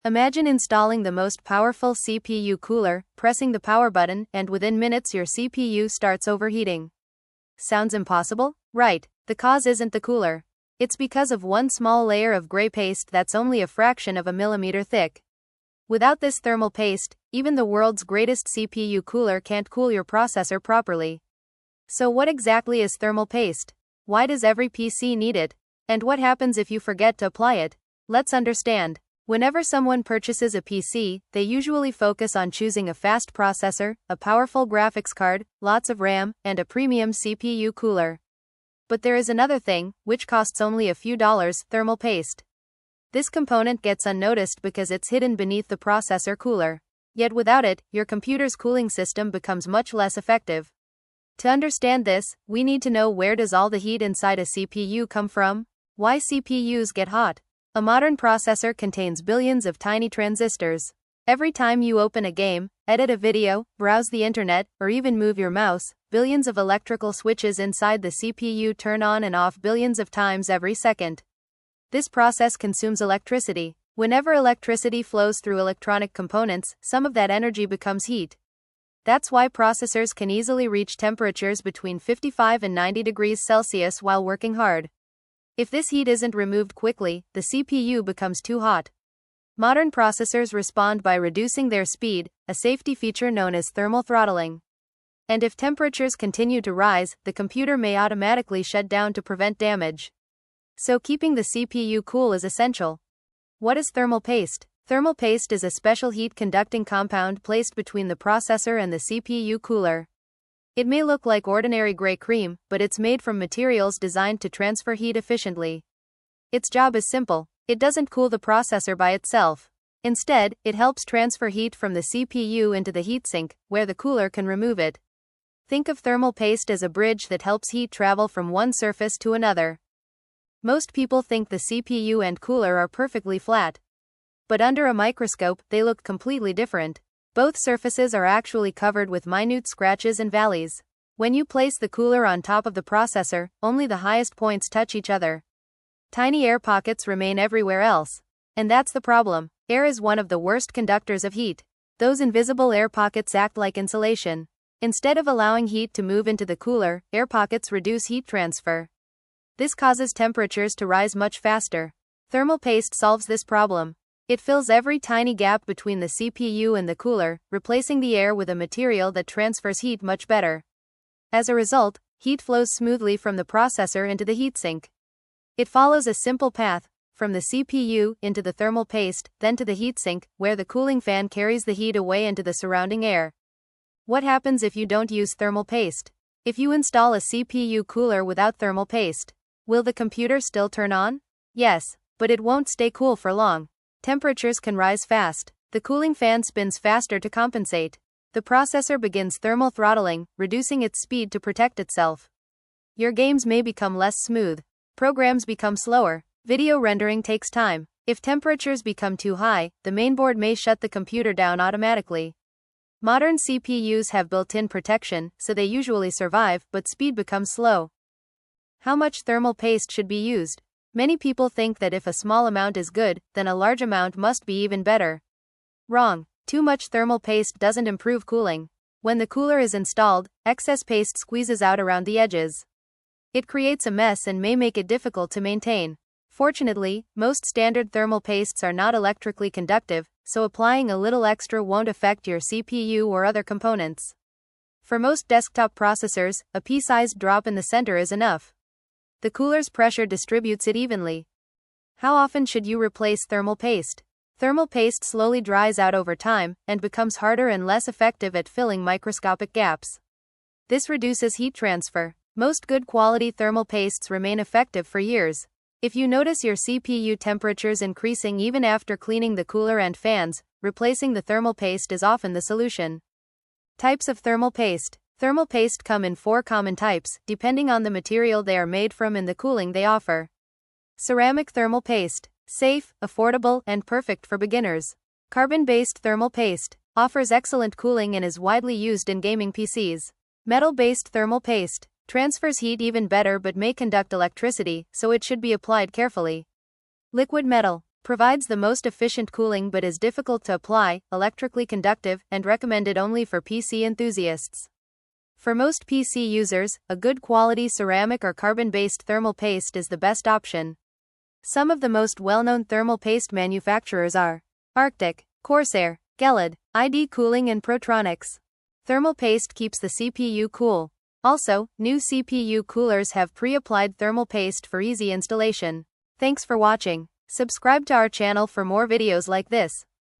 Imagine installing the most powerful CPU cooler, pressing the power button, and within minutes your CPU starts overheating. Sounds impossible? Right, the cause isn't the cooler. It's because of one small layer of gray paste that's only a fraction of a millimeter thick. Without this thermal paste, even the world's greatest CPU cooler can't cool your processor properly. So what exactly is thermal paste? Why does every PC need it? And what happens if you forget to apply it? Let's understand. Whenever someone purchases a PC, they usually focus on choosing a fast processor, a powerful graphics card, lots of RAM, and a premium CPU cooler. But there is another thing, which costs only a few dollars: thermal paste. This component gets unnoticed because it's hidden beneath the processor cooler. Yet without it, your computer's cooling system becomes much less effective. To understand this, we need to know, where does all the heat inside a CPU come from? Why CPUs get hot? A modern processor contains billions of tiny transistors. Every time you open a game, edit a video, browse the internet, or even move your mouse, billions of electrical switches inside the CPU turn on and off billions of times every second. This process consumes electricity. Whenever electricity flows through electronic components, some of that energy becomes heat. That's why processors can easily reach temperatures between 55 and 90 degrees Celsius while working hard. If this heat isn't removed quickly, the CPU becomes too hot. Modern processors respond by reducing their speed, a safety feature known as thermal throttling. And if temperatures continue to rise, the computer may automatically shut down to prevent damage. So keeping the CPU cool is essential. What is thermal paste? Thermal paste is a special heat-conducting compound placed between the processor and the CPU cooler. It may look like ordinary gray cream, but it's made from materials designed to transfer heat efficiently. Its job is simple. It doesn't cool the processor by itself. Instead, it helps transfer heat from the CPU into the heatsink, where the cooler can remove it. Think of thermal paste as a bridge that helps heat travel from one surface to another. Most people think the CPU and cooler are perfectly flat. But under a microscope, they look completely different. Both surfaces are actually covered with minute scratches and valleys. When you place the cooler on top of the processor, only the highest points touch each other. Tiny air pockets remain everywhere else. And that's the problem. Air is one of the worst conductors of heat. Those invisible air pockets act like insulation. Instead of allowing heat to move into the cooler, air pockets reduce heat transfer. This causes temperatures to rise much faster. Thermal paste solves this problem. It fills every tiny gap between the CPU and the cooler, replacing the air with a material that transfers heat much better. As a result, heat flows smoothly from the processor into the heatsink. It follows a simple path, from the CPU into the thermal paste, then to the heatsink, where the cooling fan carries the heat away into the surrounding air. What happens if you don't use thermal paste? If you install a CPU cooler without thermal paste, will the computer still turn on? Yes, but it won't stay cool for long. Temperatures can rise fast. The cooling fan spins faster to compensate. The processor begins thermal throttling, reducing its speed to protect itself. Your games may become less smooth. Programs become slower. Video rendering takes time. If temperatures become too high, the mainboard may shut the computer down automatically. Modern CPUs have built-in protection, so they usually survive, but speed becomes slow. How much thermal paste should be used? Many people think that if a small amount is good, then a large amount must be even better. Wrong. Too much thermal paste doesn't improve cooling. When the cooler is installed, excess paste squeezes out around the edges. It creates a mess and may make it difficult to maintain. Fortunately, most standard thermal pastes are not electrically conductive, so applying a little extra won't affect your CPU or other components. For most desktop processors, a pea-sized drop in the center is enough. The cooler's pressure distributes it evenly. How often should you replace thermal paste? Thermal paste slowly dries out over time, and becomes harder and less effective at filling microscopic gaps. This reduces heat transfer. Most good quality thermal pastes remain effective for years. If you notice your CPU temperatures increasing even after cleaning the cooler and fans, replacing the thermal paste is often the solution. Types of thermal paste. Thermal paste come in 4 common types, depending on the material they are made from and the cooling they offer. Ceramic thermal paste. Safe, affordable, and perfect for beginners. Carbon-based thermal paste. Offers excellent cooling and is widely used in gaming PCs. Metal-based thermal paste. Transfers heat even better but may conduct electricity, so it should be applied carefully. Liquid metal. Provides the most efficient cooling but is difficult to apply, electrically conductive, and recommended only for PC enthusiasts. For most PC users, a good quality ceramic or carbon-based thermal paste is the best option. Some of the most well-known thermal paste manufacturers are Arctic, Corsair, Gelid, ID Cooling and Protronics. Thermal paste keeps the CPU cool. Also, new CPU coolers have pre-applied thermal paste for easy installation. Thanks for watching. Subscribe to our channel for more videos like this.